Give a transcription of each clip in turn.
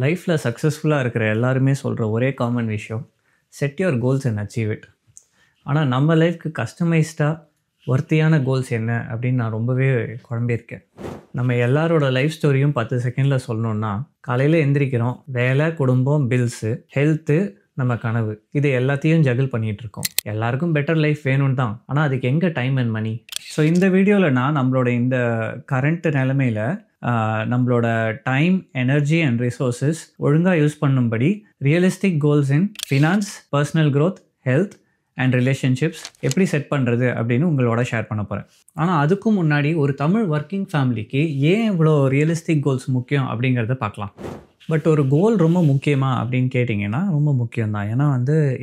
லைஃப்பில் சக்ஸஸ்ஃபுல்லாக இருக்கிற எல்லாருமே சொல்கிற ஒரே காமன் விஷயம், set your goals and achieve it. ஆனால் நம்ம லைஃப்க்கு கஸ்டமைஸ்டாக ஒர்த்தியான கோல்ஸ் என்ன அப்படின்னு நான் ரொம்பவே குழம்பியிருக்கேன். நம்ம எல்லாரோட லைஃப் ஸ்டோரியும் 10 செகண்டில் சொல்லணுன்னா, காலையில் எந்திரிக்கிறோம், வேலை, குடும்பம், பில்ஸு, ஹெல்த்து, நம்ம கனவு, இது எல்லாத்தையும் ஜகிள் பண்ணிகிட்ருக்கோம். எல்லாருக்கும் பெட்டர் லைஃப் வேணும்னு தான், ஆனால் அதுக்கு எங்கே டைம் அண்ட் மணி? ஸோ இந்த வீடியோவில் நான் நம்மளோட இந்த கரண்ட் நிலைமையில் நம்மளோட டைம், எனர்ஜி அண்ட் ரிசோர்ஸஸ் ஒழுங்காக யூஸ் பண்ணும்படி realistic goals in finance, personal growth, health and relationships எப்படி செட் பண்ணுறது அப்படின்னு உங்களோட ஷேர் பண்ண போகிறேன். ஆனால் அதுக்கும் முன்னாடி ஒரு தமிழ் ஒர்க்கிங் ஃபேமிலிக்கு ஏன் இவ்வளோ ரியலிஸ்டிக் கோல்ஸ் முக்கியம் அப்படிங்கிறத பார்க்கலாம். பட் ஒரு கோல் ரொம்ப முக்கியமா அப்படின்னு கேட்டிங்கன்னா ரொம்ப முக்கியம்தான். ஏன்னா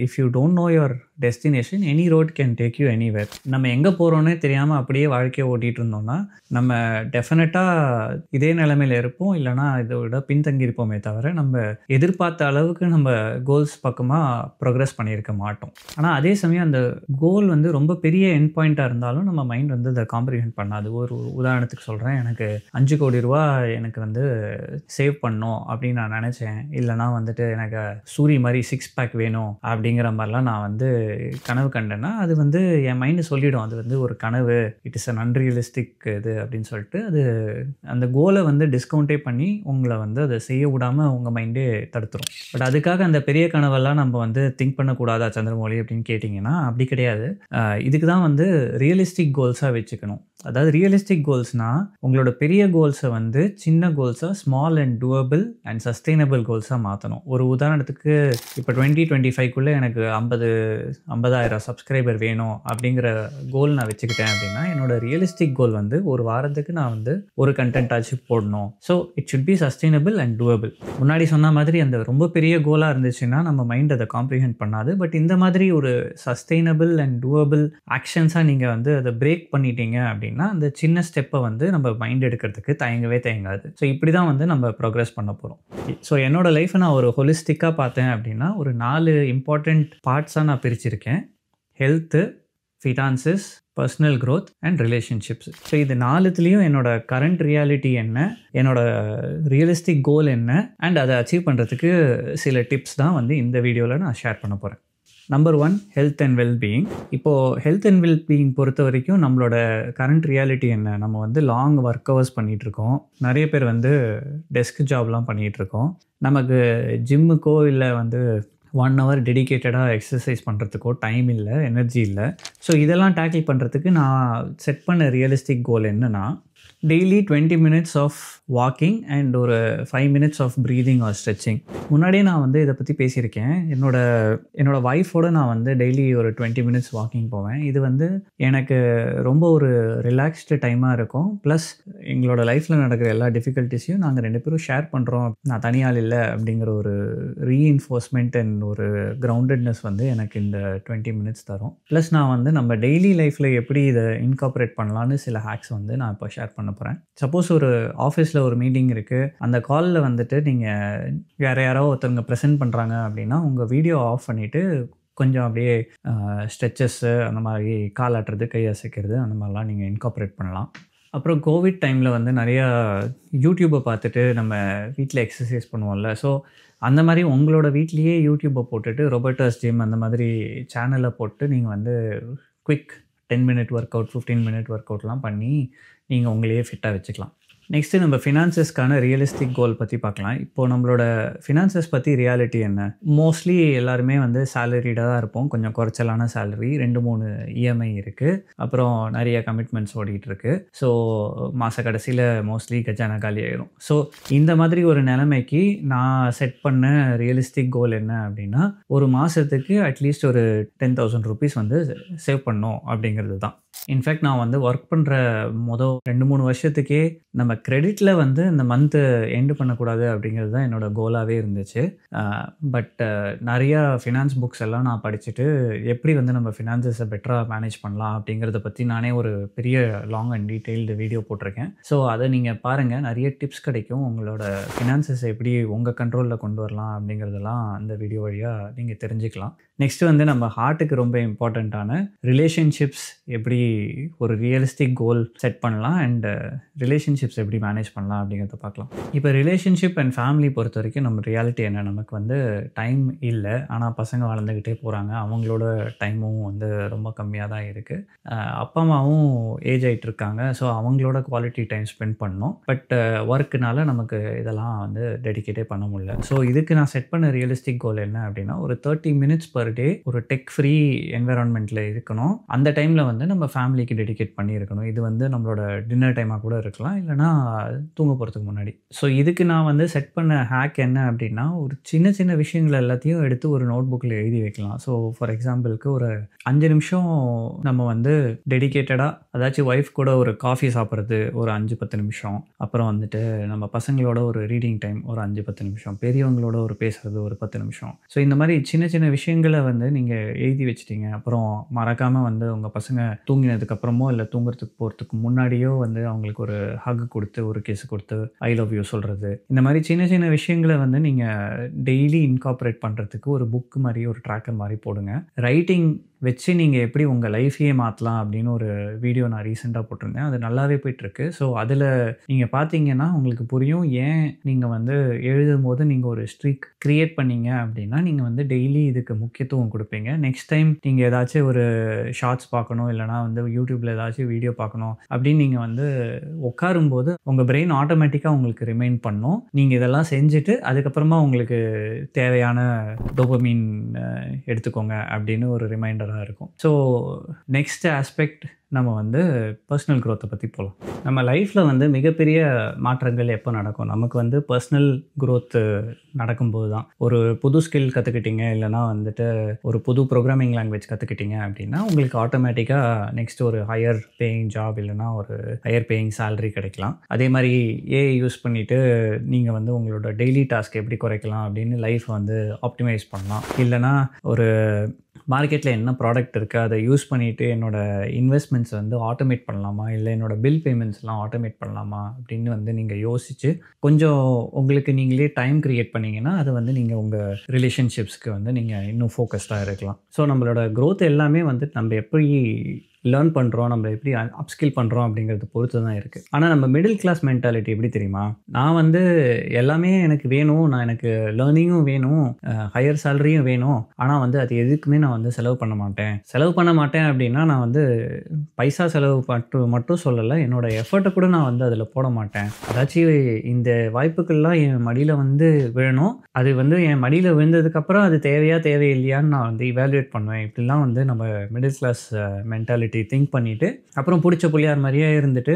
if you don't know your destination, any road can take you anywhere. நம்ம எங்கே போகிறோன்னே தெரியாமல் அப்படியே வாழ்க்கையை ஓட்டிகிட்டு இருந்தோம்னா நம்ம டெஃபினட்டாக இதே நிலைமையில் இருப்போம், இல்லைனா இதை விட பின்தங்கியிருப்போமே தவிர நம்ம எதிர்பார்த்த அளவுக்கு நம்ம கோல்ஸ் பக்கமாக ப்ரோக்ரஸ் பண்ணியிருக்க மாட்டோம். ஆனால் அதே சமயம் அந்த கோல் ரொம்ப பெரிய எண்ட் பாயிண்ட்டாக இருந்தாலும் நம்ம மைண்ட் அதை காம்ப்ரிஹெண்ட் பண்ணாது. ஒரு உதாரணத்துக்கு சொல்கிறேன், எனக்கு 5 கோடி ரூபா எனக்கு சேவ் பண்ணோம் அப்படின்னு நான் நினச்சேன், இல்லைனா எனக்கு சூரி மாதிரி 6 பேக் வேணும் அப்படிங்கிற மாதிரிலாம் நான் கனவு கண்டேன்னா அது என் மைண்டு சொல்லிடும் அது ஒரு கனவு, இட் இஸ் அன் அன்ரியலிஸ்டிக் இது அப்படின்னு சொல்லிட்டு அது அந்த கோலை டிஸ்கவுண்டே பண்ணி உங்களை அதை செய்ய விடாமல் உங்கள் மைண்டே தடுத்துரும். பட் அதுக்காக அந்த பெரிய கனவெல்லாம் நம்ம திங்க் பண்ணக்கூடாதா சந்திரமௌலி அப்படின்னு கேட்டிங்கன்னா அப்படி கிடையாது. இதுக்கு தான் ரியலிஸ்டிக் கோல்ஸாக வச்சுக்கணும். அதாவது ரியலிஸ்டிக் கோல்ஸ்னால் உங்களோட பெரிய கோல்ஸை சின்ன கோல்ஸாக small and doable and sustainable கோல்ஸாக மாற்றணும். ஒரு உதாரணத்துக்கு இப்போ 2025க்குள்ளே எனக்கு 50,000 சப்ஸ்கிரைபர் வேணும் அப்படிங்கிற கோல் நான் வச்சுக்கிட்டேன் அப்படின்னா என்னோட ரியலிஸ்டிக் கோல் ஒரு வாரத்துக்கு நான் ஒரு கண்டென்ட் ஆச்சு போடணும். So it should be sustainable and doable. முன்னாடி சொன்ன மாதிரி அந்த ரொம்ப பெரிய கோலாக இருந்துச்சுன்னா நம்ம மைண்ட் அதை காம்ப்ரிஹெண்ட் பண்ணாது. பட் இந்த மாதிரி ஒரு சஸ்டெயினபிள் அண்ட் டூவபிள் ஆக்ஷன்ஸாக நீங்கள் அதை பிரேக் பண்ணிட்டீங்க அப்படின்னா அந்த சின்ன ஸ்டெப்பை நம்ம மைண்ட் எடுக்கிறதுக்கு தயங்காது. ஸோ இப்படி தான் நம்ம ப்ரோக்ரஸ் பண்ண போகிறோம். ஸோ என்னோட லைஃப்பை நான் ஒரு ஹோலிஸ்டிக்காக பார்த்தேன் அப்படின்னா ஒரு 4 இம்பார்ட்டண்ட் பார்ட்ஸாக நான் பிரிச்சிருக்கேன். Health, finances, personal growth and relationships. So இது 4த்துலேயும் என்னோட கரண்ட் ரியாலிட்டி என்ன, என்னோட ரியலிஸ்டிக் கோல் என்ன, அண்ட் அதை அச்சீவ் பண்ணுறதுக்கு சில டிப்ஸ் தான் இந்த வீடியோவில் நான் ஷேர் பண்ண போகிறேன். Number 1, health and wellbeing. இப்போது ஹெல்த் அண்ட் வெல்பீயிங் பொறுத்த வரைக்கும் நம்மளோட கரண்ட் ரியாலிட்டி என்ன, நம்ம லாங் ஒர்க் ஹவர்ஸ் பண்ணிகிட்ருக்கோம். நிறைய பேர் டெஸ்க் ஜாப்லாம் பண்ணிகிட்ருக்கோம். நமக்கு ஜிம்முக்கோ இல்லை 1 hour டெடிக்கேட்டடாக எக்ஸசைஸ் பண்ணுறதுக்கோ டைம் இல்லை, எனர்ஜி இல்லை. ஸோ இதெல்லாம் டேக்கிள் பண்ணுறதுக்கு நான் செட் பண்ண ரியலிஸ்டிக் கோல் என்னென்னா, daily 20 minutes of walking and ஒரு 5 minutes of breathing or stretching. முன்னாடியே நான் இதை பற்றி பேசியிருக்கேன். என்னோட ஒய்ஃபோடு நான் டெய்லி ஒரு 20 minutes வாக்கிங் போவேன். இது எனக்கு ரொம்ப ஒரு ரிலாக்ஸ்டு டைமாக இருக்கும். ப்ளஸ் எங்களோட லைஃப்பில் நடக்கிற எல்லா டிஃபிகல்ட்டிஸையும் நாங்கள் 2 பேரும் ஷேர் பண்ணுறோம். நான் தனியால் இல்லை அப்படிங்கிற ஒரு ரீஇன்ஃபோர்ஸ்மெண்ட் அண்ட் ஒரு கிரவுண்டட்னஸ் எனக்கு இந்த 20 minutes தரும். ப்ளஸ் நான் நம்ம டெய்லி லைஃப்பில் எப்படி இதை இன்கார்பரேட் பண்ணலான்னு சில ஹேக்ஸ் நான் இப்போ ஷேர் பண்ண போகிறேன். சப்போஸ் ஒரு ஆஃபீஸில் ஒரு மீட்டிங் இருக்குது, அந்த காலில் நீங்கள் யாரோ ஒருத்தவங்க ப்ரெசென்ட் பண்ணுறாங்க அப்படின்னா உங்கள் வீடியோ ஆஃப் பண்ணிவிட்டு கொஞ்சம் அப்படியே ஸ்ட்ரெச்சஸ்ஸு, அந்த மாதிரி கால் ஆட்டுறது, கை அசைக்கிறது, அந்த மாதிரிலாம் நீங்கள் இன்கார்பரேட் பண்ணலாம். அப்புறம் கோவிட் டைமில் நிறையா யூடியூப்பை பார்த்துட்டு நம்ம வீட்டில் எக்ஸசைஸ் பண்ணுவோம்ல. ஸோ அந்த மாதிரி உங்களோட வீட்லேயே யூடியூப்பை போட்டுட்டு ரோபோட்டஸ் ஜிம் அந்த மாதிரி சேனலை போட்டு நீங்கள் quick 10 minute workout, 15 minute ஒர்க் அவுட்லாம் பண்ணி நீங்கள் உங்களையே ஃபிட்டாக வச்சுக்கலாம். நெக்ஸ்ட்டு நம்ம ஃபினான்சஸ்க்கான ரியலிஸ்டிக் கோல் பற்றி பார்க்கலாம். இப்போது நம்மளோட ஃபினான்சஸ் பற்றி ரியாலிட்டி என்ன? மோஸ்ட்லி எல்லாருமே சேலரிடாக தான் இருப்போம். கொஞ்சம் குறைச்சலான சேலரி, 2-3 இஎம்ஐ இருக்குது, அப்புறம் நிறைய கமிட்மெண்ட்ஸ் ஓடிட்டுருக்கு. ஸோ மாத கடைசியில் மோஸ்ட்லி கஜானா காலி ஆயிரும். ஸோ இந்த மாதிரி ஒரு நிலைமைக்கு நான் செட் பண்ண ரியலிஸ்டிக் கோல் என்ன அப்படின்னா, ஒரு மாதத்துக்கு அட்லீஸ்ட் ஒரு 10,000 rupees சேவ் பண்ணணும் அப்படிங்கிறது தான். இன்ஃபேக்ட் நான் ஒர்க் பண்ணுற 2-3 வருஷத்துக்கே நம்ம கிரெடிட்டில் இந்த மந்த்து எண்டு பண்ணக்கூடாது அப்படிங்கிறது தான் என்னோடய கோலாகவே இருந்துச்சு. பட் நிறையா ஃபினான்ஸ் புக்ஸ் எல்லாம் நான் படிச்சுட்டு எப்படி நம்ம ஃபினான்சஸை பெட்டராக மேனேஜ் பண்ணலாம் அப்படிங்கிறத பற்றி நானே ஒரு பெரிய லாங் அண்ட் டீட்டெயில்டு வீடியோ போட்டிருக்கேன். ஸோ அதை நீங்கள் பாருங்கள், நிறைய டிப்ஸ் கிடைக்கும். உங்களோட ஃபினான்சஸை எப்படி உங்கள் கண்ட்ரோலில் கொண்டு வரலாம் அப்படிங்கிறதெல்லாம் அந்த வீடியோ வழியாக நீங்கள் தெரிஞ்சுக்கலாம். நெக்ஸ்ட் வந்து நம்ம ஹார்ட்டுக்கு ரொம்ப இம்பார்ட்டண்ட்டான ரிலேஷன்ஷிப்ஸ் எப்படி ஒரு ரியலிஸ்டிக் கோல் செட் பண்ணலாம் அண்ட் ரிலேஷன்ஷிப்ஸ் எப்படி மேனேஜ் பண்ணலாம் அப்படிங்கிறத பார்க்கலாம். இப்போ ரிலேஷன்ஷிப் அண்ட் ஃபேமிலி பொறுத்த வரைக்கும் நம்ம ரியாலிட்டி என்ன, நமக்கு வந்து டைம் இல்லை, ஆனால் பசங்க வளர்ந்துக்கிட்டே போகிறாங்க, அவங்களோட டைமும் வந்து ரொம்ப கம்மியாக தான் இருக்குது. அப்பா அம்மாவும் ஏஜ் ஆகிட்டு இருக்காங்க, ஸோ அவங்களோட குவாலிட்டி டைம் ஸ்பெண்ட் பண்ணோம். பட் ஒர்க்குனால நமக்கு இதெல்லாம் வந்து டெடிகேட்டே பண்ண முடியல. ஸோ இதுக்கு நான் செட் பண்ண ரியலிஸ்டிக் கோல் என்ன அப்படின்னா, ஒரு 30 மினிட்ஸ் பர் டே ஒரு டெக் ஃப்ரீ என்விரான்மெண்ட்டில் இருக்கணும். அந்த டைமில் வந்து நம்ம ஃபேமிலிக்கு டெடிகேட் பண்ணி இருக்கணும். இது வந்து நம்மளோட டின்னர் டைமாக கூட இருக்கலாம், இல்லைனா தூங்க போகிறதுக்கு முன்னாடி. ஸோ இதுக்கு நான் வந்து செட் பண்ண ஹேக் என்ன அப்படின்னா, ஒரு சின்ன சின்ன விஷயங்கள் எல்லாத்தையும் எடுத்து ஒரு நோட் புக்கில் எழுதி வைக்கலாம். ஸோ ஃபார் எக்ஸாம்பிளுக்கு ஒரு 5 நிமிஷம் நம்ம வந்து டெடிகேட்டடாக, அதாச்சும் ஒய்ஃப் கூட ஒரு காஃபி சாப்பிட்றது ஒரு 5-10 நிமிஷம், அப்புறம் வந்துட்டு நம்ம பசங்களோட ஒரு ரீடிங் டைம் ஒரு 5-10 நிமிஷம், பெரியவங்களோட ஒரு பேசுகிறது ஒரு 10 நிமிஷம். ஸோ இந்த மாதிரி சின்ன சின்ன விஷயங்களை வந்து நீங்கள் எழுதி வச்சிட்டிங்க, அப்புறம் மறக்காமல் வந்து உங்கள் பசங்க தூங்கினதுக்கப்புறமோ இல்லை தூங்குறதுக்கு போகிறதுக்கு முன்னாடியோ வந்து அவங்களுக்கு ஒரு ஹக் கொடுத்து, ஒரு கிஸ் கொடுத்து, ஐ லவ் யூ சொல்கிறது, இந்த மாதிரி சின்ன சின்ன விஷயங்களை வந்து நீங்கள் டெய்லி இன்கார்பரேட் பண்ணுறதுக்கு ஒரு புக் மாதிரி, ஒரு ட்ராக்கர் மாதிரி போடுங்க. ரைட்டிங் வச்சு நீங்கள் எப்படி உங்கள் லைஃபையே மாற்றலாம் அப்படின்னு ஒரு வீடியோ நான் ரீசெண்டாக போட்டிருந்தேன். அது நல்லாவே போயிட்டுருக்கு. ஸோ அதில் நீங்கள் பார்த்தீங்கன்னா உங்களுக்கு புரியும், ஏன் நீங்கள் வந்து எழுதும் போது நீங்கள் ஒரு ஸ்ட்ரீக் க்ரியேட் பண்ணீங்க அப்படின்னா நீங்கள் வந்து டெய்லி இதுக்கு முக்கியத்துவம் கொடுப்பீங்க. நெக்ஸ்ட் டைம் நீங்கள் ஏதாச்சும் ஒரு ஷார்ட்ஸ் பார்க்கணும், இல்லைனா வந்து யூடியூப்பில் ஏதாச்சும் வீடியோ பார்க்கணும் அப்படின்னு நீங்கள் வந்து உட்காரும்போது உங்கள் பிரெயின் ஆட்டோமேட்டிக்காக உங்களுக்கு ரிமைண்ட் பண்ணும். நீங்கள் இதெல்லாம் செஞ்சுட்டு அதுக்கப்புறமா உங்களுக்கு தேவையான டோபமைன் எடுத்துக்கோங்க அப்படின்னு ஒரு ரிமைண்டர் இருக்கும். ஸோ நெக்ஸ்ட் ஆஸ்பெக்ட் நம்ம வந்து பர்சனல் க்ரோத்தை பற்றி போகலாம். நம்ம லைஃப்பில் வந்து மிகப்பெரிய மாற்றங்கள் எப்போ நடக்கும், நமக்கு வந்து பர்சனல் க்ரோத்து நடக்கும்போது தான். ஒரு புது ஸ்கில் கற்றுக்கிட்டீங்க, இல்லைனா வந்துட்டு ஒரு புது ப்ரோக்ராமிங் லாங்குவேஜ் கற்றுக்கிட்டீங்க அப்படின்னா உங்களுக்கு ஆட்டோமேட்டிக்காக நெக்ஸ்ட் ஒரு ஹையர் பேயிங் ஜாப், இல்லைனா ஒரு ஹையர் பேயிங் சேலரி கிடைக்கலாம். அதே மாதிரி ஏஐ யூஸ் பண்ணிவிட்டு நீங்கள் வந்து உங்களோட டெய்லி டாஸ்க் எப்படி குறைக்கலாம் அப்படின்னு லைஃப் வந்து ஆப்டிமைஸ் பண்ணலாம். இல்லைனா ஒரு மார்க்கெட்டில் என்ன ப்ராடக்ட் இருக்குது அதை யூஸ் பண்ணிவிட்டு என்னோடய இன்வெஸ்ட்மெண்ட்ஸ் வந்து ஆட்டோமேட் பண்ணலாமா, இல்லை என்னோடய பில் பேமெண்ட்ஸ்லாம் ஆட்டோமேட் பண்ணலாமா அப்படின்னு வந்து நீங்கள் யோசித்து கொஞ்சம் உங்களுக்கு நீங்களே டைம் க்ரியேட் பண்ணிங்கன்னா அது வந்து நீங்கள் உங்கள் ரிலேஷன்ஷிப்ஸ்க்கு வந்து நீங்கள் இன்னும் ஃபோக்கஸ்டாக இருக்கலாம். ஸோ நம்மளோட க்ரோத் எல்லாமே வந்து நம்ம எப்படி லேர்ன் பண்ணுறோம், நம்ம எப்படி அப்ஸ்கில் பண்ணுறோம் அப்படிங்கிறது பொறுத்து தான் இருக்குது. ஆனால் நம்ம மிடில் கிளாஸ் மென்டாலிட்டி எப்படி தெரியுமா, நான் வந்து எல்லாமே எனக்கு வேணும், நான் எனக்கு லேர்னிங்கும் வேணும், ஹையர் சேலரியும் வேணும், ஆனால் வந்து அது எதுக்குமே நான் வந்து செலவு பண்ண மாட்டேன் அப்படின்னா நான் வந்து பைசா செலவு மட்டும் சொல்லலை, என்னோடய எஃபர்ட்டை கூட நான் வந்து அதில் போட மாட்டேன். அதாச்சும் இந்த வாய்ப்புகள்லாம் என் மடியில் வந்து விழணும், அது வந்து என் மடியில் விழுந்ததுக்கப்புறம் அது தேவையில்லையான்னு நான் வந்து இவாலுவேட் பண்ணுவேன். இப்படிலாம் வந்து நம்ம மிடில் கிளாஸ் மென்டாலிட்டி திங்க் பண்ணிவிட்டு அப்புறம் பிடிச்ச புள்ளியார் மாதிரியே இருந்துட்டு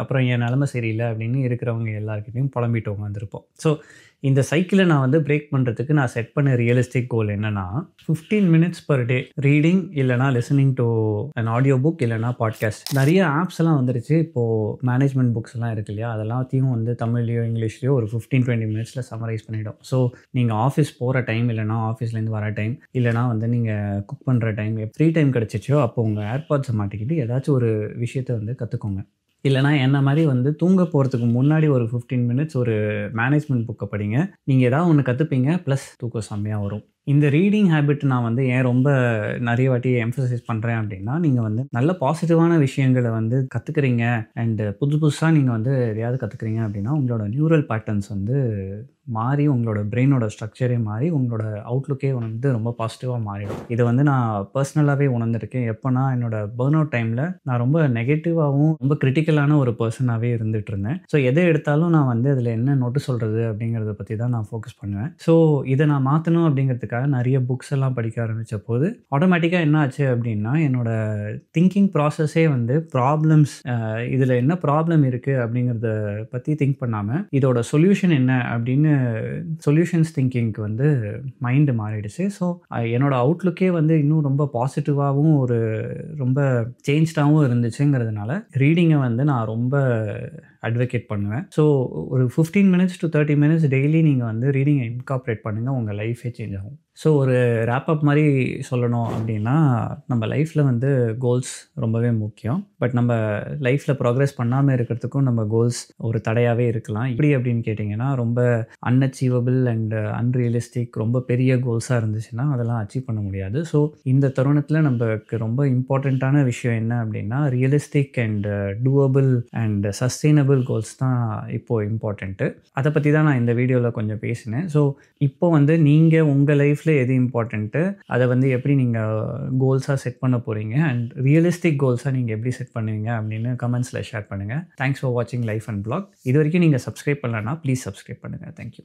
அப்புறம் என் நிலைமை சரியில்லை அப்படின்னு இருக்கிறவங்க எல்லாருக்கிட்டையும் புலம்பிட்டு உட்காந்துருப்போம். ஸோ இந்த சைக்கிளை நான் வந்து பிரேக் பண்ணுறதுக்கு நான் செட் பண்ண ரியலிஸ்டிக் கோல் என்னென்னா 15 மினிட்ஸ் பர் டே ரீடிங், இல்லைனா listening to an audio book, இல்லைனா பாட்காஸ்ட். நிறைய ஆப்ஸ் எல்லாம் வந்துருச்சு இப்போது, மேனேஜ்மெண்ட் புக்ஸ் எல்லாம் இருக்கு இல்லையா, அதெல்லாத்தையும் வந்து தமிழ்லையோ இங்கிலீஷ்லையோ ஒரு 15-20 மினிட்ஸில் சம்மரைஸ் பண்ணிவிடும். ஸோ நீங்கள் ஆஃபீஸ் போகிற டைம், இல்லைனா ஆஃபீஸ்லேருந்து வர டைம், இல்லைனா வந்து நீங்கள் குக் பண்ணுற டைம், ஃப்ரீ டைம் கிடச்சிச்சோ அப்போ உங்கள் ஏர்பாட்ஸை மாட்டிக்கிட்டு ஏதாச்சும் ஒரு விஷயத்தை வந்து கற்றுக்கோங்க. இல்லைனா என்ன மாதிரி வந்து தூங்க போகிறதுக்கு முன்னாடி ஒரு 15 மினிட்ஸ் ஒரு மேனேஜ்மெண்ட் புக்கை படிங்க. நீங்கள் ஏதாவது ஒன்று கற்றுப்பீங்க, ப்ளஸ் தூக்கம் செம்மையாக வரும். இந்த ரீடிங் ஹேபிட் நான் வந்து ஏன் ரொம்ப நிறைய வாட்டி எம்ஃபசைஸ் பண்ணுறேன் அப்படின்னா, நீங்கள் வந்து நல்ல பாசிட்டிவான விஷயங்களை வந்து கற்றுக்குறீங்க அண்டு புதுசாக நீங்கள் வந்து எதையாவது கற்றுக்குறீங்க அப்படின்னா உங்களோட நியூரல் பேட்டர்ன்ஸ் வந்து மாறி, உங்களோட பிரெயினோட ஸ்ட்ரக்சரே மாறி, உங்களோட அவுட்லுக்கே வந்து ரொம்ப பாசிட்டிவாக மாறிடும். இதை வந்து நான் பர்சனலாகவே உணர்ந்திருக்கேன். எப்போனா என்னோட பர்ன் அவுட் டைமில் நான் ரொம்ப நெகட்டிவாகவும் ரொம்ப கிரிட்டிக்கலான ஒரு பர்சனாகவே இருந்துகிட்டு இருந்தேன். ஸோ எதை எடுத்தாலும் நான் வந்து அதில் என்ன நோட்டு சொல்கிறது அப்படிங்கிறத பற்றி தான் நான் ஃபோக்கஸ் பண்ணுவேன். ஸோ இதை நான் மாற்றணும் அப்படிங்கிறதுக்காக நிறைய புக்ஸ் எல்லாம் படிக்க ஆரம்பித்த போது ஆட்டோமேட்டிக்காக என்ன ஆச்சு அப்படின்னா, என்னோட திங்கிங் ப்ராசஸே வந்து ப்ராப்ளம்ஸ், இதில் என்ன ப்ராப்ளம் இருக்குது அப்படிங்கிறத பற்றி திங்க் பண்ணாமல் இதோட சொல்யூஷன் என்ன அப்படின்னு சொல்யூஷன்ஸ் திங்கிங்க்கு வந்து மைண்டு மாறிடுச்சு. ஸோ என்னோட அவுட்லுக்கே வந்து இன்னும் ரொம்ப பாசிட்டிவாகவும் ஒரு ரொம்ப சேஞ்ச்டாகவும் இருந்துச்சுங்கிறதுனால ரீடிங்கை வந்து நான் ரொம்ப அட்வொகேட் பண்ணுவேன். ஸோ ஒரு 15 மினிட்ஸ் to 30 மினிட்ஸ் டெய்லி நீங்கள் வந்து ரீடிங்கை இன்கார்பரேட் பண்ணுங்கள், உங்கள் லைஃபே சேஞ்ச் ஆகும். ஸோ ஒரு ரேப்பப் மாதிரி சொல்லணும் அப்படின்னா, நம்ம லைஃப்பில் வந்து கோல்ஸ் ரொம்பவே முக்கியம். பட் நம்ம லைஃப்பில் ப்ராக்ரஸ் பண்ணாமல் இருக்கிறதுக்கும் நம்ம கோல்ஸ் ஒரு தடையாகவே இருக்கலாம். எப்படி அப்படின்னு கேட்டிங்கன்னா, ரொம்ப அன்அச்சீவபிள் அண்ட் அன்ரியலிஸ்டிக் ரொம்ப பெரிய கோல்ஸாக இருந்துச்சுன்னா அதெல்லாம் அச்சீவ் பண்ண முடியாது. ஸோ இந்த தருணத்தில் நமக்கு ரொம்ப இம்பார்ட்டண்ட்டான விஷயம் என்ன அப்படின்னா, realistic and doable and sustainable goals தான் இப்போது இம்பார்ட்டண்ட்டு. அதை பற்றி தான் நான் இந்த வீடியோவில் கொஞ்சம் பேசினேன். ஸோ இப்போ வந்து நீங்கள் உங்கள் லைஃப்பில் எது இம்பார்ட்டண்ட்டு, அதை வந்து எப்படி நீங்கள் கோல்ஸாக செட் பண்ண போகிறீங்க அண்ட் ரியலிஸ்டிக் கோல்ஸாக நீங்கள் எப்படி செட் பண்ணுவீங்க அப்படின்னு கமெண்ட்ஸில் ஷேர் பண்ணுங்கள். தேங்க்ஸ் ஃபார் வாட்சிங் லைஃப் அண்ட் பிளாக். இது வரைக்கும் நீங்கள் சப்ஸ்கிரைப் பண்ணலன்னா ப்ளீஸ் சப்ஸ்கிரைப் பண்ணுங்கள். தேங்க்யூ.